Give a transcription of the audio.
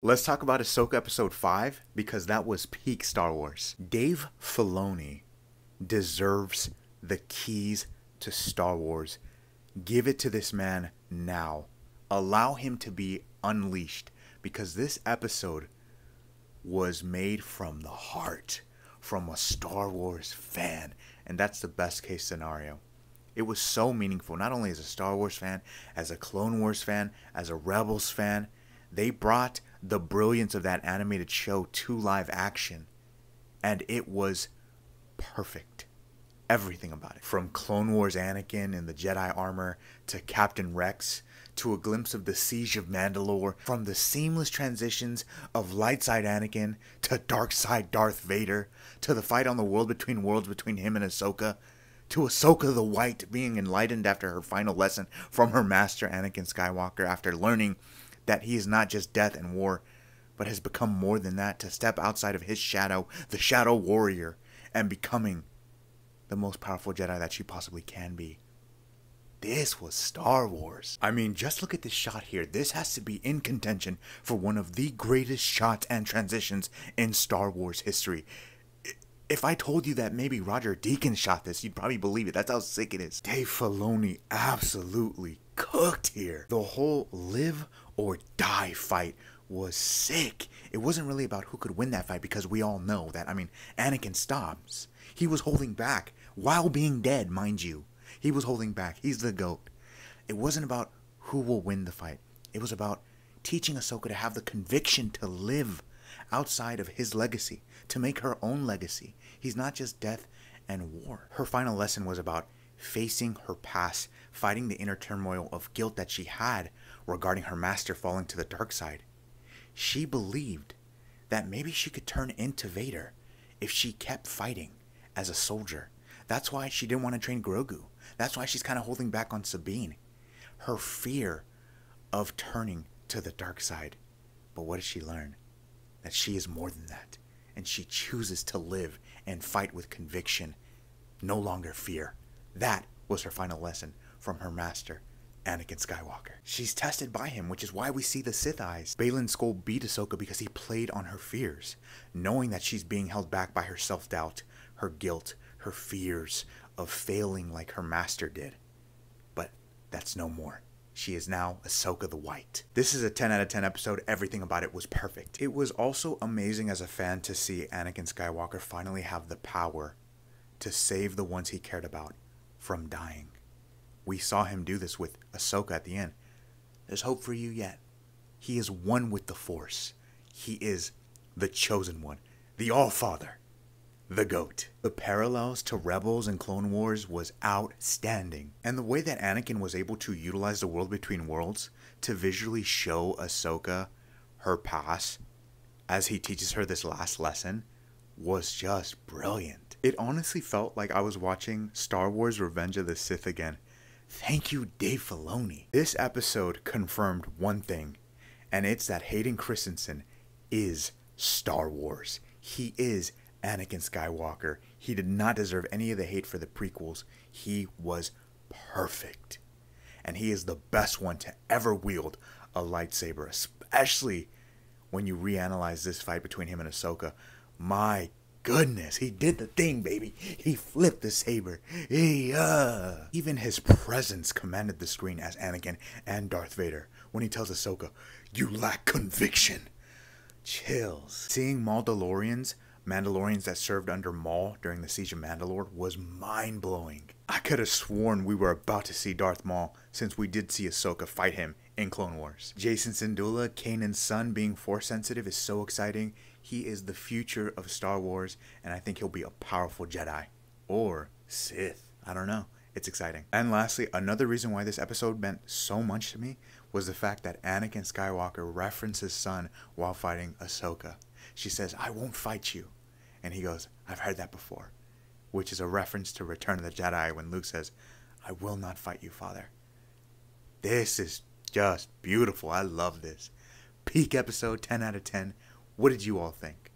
Let's talk about Ahsoka Episode 5 because that was peak Star Wars. Dave Filoni deserves the keys to Star Wars. Give it to this man now. Allow him to be unleashed because this episode was made from the heart, from a Star Wars fan, and that's the best case scenario. It was so meaningful, not only as a Star Wars fan, as a Clone Wars fan, as a Rebels fan. They brought the brilliance of that animated show to live action, and it was perfect. Everything about it. From Clone Wars Anakin in the Jedi armor, to Captain Rex, to a glimpse of the Siege of Mandalore, from the seamless transitions of light side Anakin to dark side Darth Vader, to the fight on the world between worlds between him and Ahsoka, to Ahsoka the White being enlightened after her final lesson from her master Anakin Skywalker after learning that he is not just death and war, but has become more than that, to step outside of his shadow, the Shadow Warrior, and becoming the most powerful Jedi that she possibly can be. This was Star Wars. I mean, just look at this shot here. This has to be in contention for one of the greatest shots and transitions in Star Wars history. If I told you that maybe Roger Deakins shot this, you'd probably believe it. That's how sick it is. Dave Filoni absolutely cooked here. The whole live or die fight was sick. It wasn't really about who could win that fight because we all know that, Anakin stops. He was holding back while being dead, mind you. He was holding back. He's the GOAT. It wasn't about who will win the fight. It was about teaching Ahsoka to have the conviction to live outside of his legacy, to make her own legacy. He's not just death and war. Her final lesson was about facing her past, fighting the inner turmoil of guilt that she had regarding her master falling to the dark side. She believed that maybe she could turn into Vader if she kept fighting as a soldier. That's why she didn't want to train Grogu. That's why she's kind of holding back on Sabine. Her fear of turning to the dark side. But what does she learn? That she is more than that. And she chooses to live and fight with conviction. No longer fear. That was her final lesson from her master, Anakin Skywalker. She's tested by him, which is why we see the Sith eyes. Baylan Skoll beat Ahsoka because he played on her fears, knowing that she's being held back by her self-doubt, her guilt, her fears of failing like her master did. But that's no more. She is now Ahsoka the White. This is a 10 out of 10 episode. Everything about it was perfect. It was also amazing as a fan to see Anakin Skywalker finally have the power to save the ones he cared about from dying. We saw him do this with Ahsoka at the end. There's hope for you yet. He is one with the Force. He is the chosen one, the All-Father, the GOAT. The parallels to Rebels and Clone Wars was outstanding. And the way that Anakin was able to utilize the world between worlds to visually show Ahsoka her past as he teaches her this last lesson was just brilliant. It honestly felt like I was watching Star Wars Revenge of the Sith again. Thank you, Dave Filoni. This episode confirmed one thing, and it's that Hayden Christensen is Star Wars. He is Anakin Skywalker. He did not deserve any of the hate for the prequels. He was perfect. And he is the best one to ever wield a lightsaber, especially when you reanalyze this fight between him and Ahsoka. My goodness, he did the thing, baby. He flipped the saber. Even his presence commanded the screen as Anakin and Darth Vader when he tells Ahsoka, "You lack conviction." Chills. Seeing Mandalorians that served under Maul during the Siege of Mandalore was mind-blowing. I could have sworn we were about to see Darth Maul since we did see Ahsoka fight him in Clone Wars. Jacen Syndulla, Kanan's son, being Force-sensitive is so exciting. He is the future of Star Wars, and I think he'll be a powerful Jedi. Or Sith. I don't know. It's exciting. And lastly, another reason why this episode meant so much to me was the fact that Anakin Skywalker referenced his son while fighting Ahsoka. She says, "I won't fight you." And he goes, "I've heard that before." Which is a reference to Return of the Jedi when Luke says, "I will not fight you, Father." This is just beautiful. I love this. Peak episode, 10 out of 10. What did you all think?